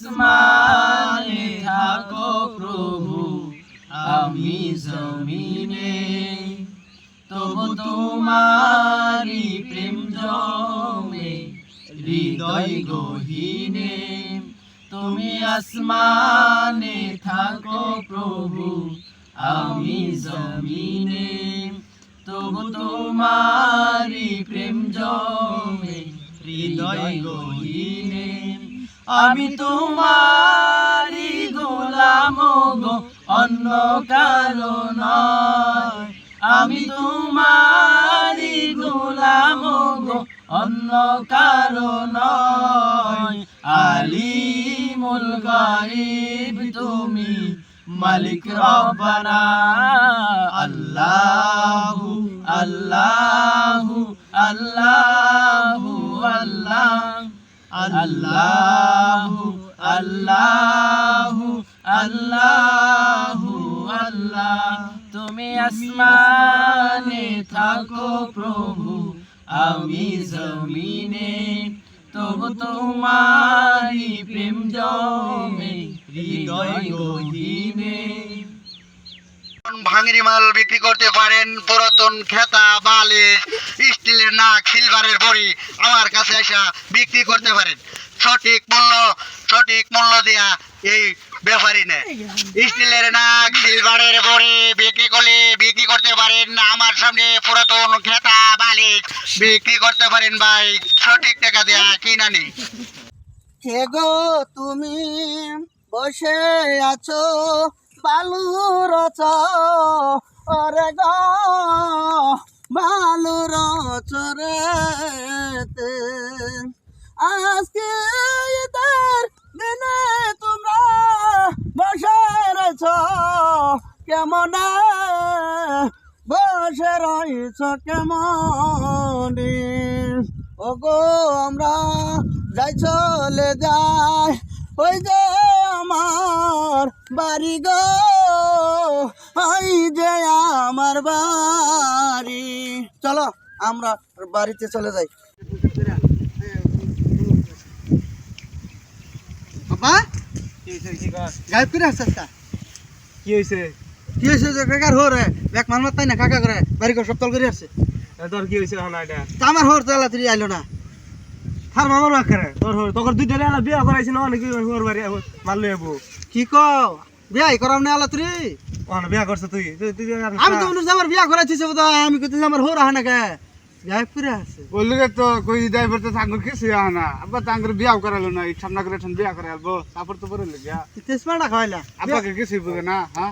আসমানে থাকো প্রভু, আমি জমিনে, তবু তোমারি প্রেম জমে হৃদয় গহীনে। তুমি আসমানে থাকো প্রভু, আমি জমিনে, তবু তোমারি প্রেম জমে হৃদয় গহীনে। আমি তোমারি গোলাম গো, অন্য কারো নয়। আমি তোমারি গোলাম গো, অন্য কারো নয়। আলিমুল গায়ব তুমি, মালিক রব্বানা। আল্লাহু আল্লাহু আল্লাহু আল্লাহ, আল্লাহু আল্লাহু আল্লাহু আল্লাহ। তুমি আসমানে থাকো প্রভু, আমি জমিনে, তবু তোমারি প্রেম জমে হৃদয় গহীনে। ভাঙড়ি মাল বিক্রি করতে পারেন, পুরাতন খেতা বালিশ স্টিলের নাক সিলভারের বড়ি আমার কাছে এসে বিক্রি করতে পারেন। সঠিক মূল্য দেয়া এই ব্যাপারই নেই। স্টিলের নাক সিলভারের বড়ি বিক্রি করতে পারেন। আমার সামনে পুরাতন খেতা বালিশ বিক্রি করতে পারেন ভাই, সঠিক টাকা দেয়া কিনা নেই। কে গো তুমি বসে আছো বালুর চরে গো, বালুর চরেতে আজকে ঈদের দিনে তোমরা বসে রয়েছ কেমন, বসে রয়েছ কেমন। ও গো আমরা যাই চলে যাই, ওই যে আমার বাড়ি গো, ওই যে আমার বাড়ি। চলো আমরা বাড়িতে চলে যাই। বাবা গায়েব করে আসছিস কা? কি হয়েছে? কি হয়েছে যে বেকার হো রে, ব্যাগ মাল মাত্তাই না কাকা করে বাড়ি করে সপ্তাহ করে আসছে। তোর কি হয়েছে এখন এটা? তা আমার হোর চালা তুই আইলো না। হার মামার বাক্কারে তোর দুইটা লেলা বিয়া করাইছি না, অনেক ওর বাড়ি মারলো যাবো। কি কও বিয়াই করাম না আলা তুই? বিয়া করছে তুই? আমি তো অনুযায়ী আমার বিয়া করাইছি, আমি কিন্তু আমার হোর আহে না কে গায়েব করে আছে। বললি তো কই ড্রাইভার তো তাঙ্গুর কিছু না, আব্বা তাঙ্গুর বিয়াও করালো না, সামনা করে বিয়া করে আলবো, তারপর তো পরে লেগে তেজপাতা খাওয়াইলা আব্বাকে কিছু বুঝে না। হ্যাঁ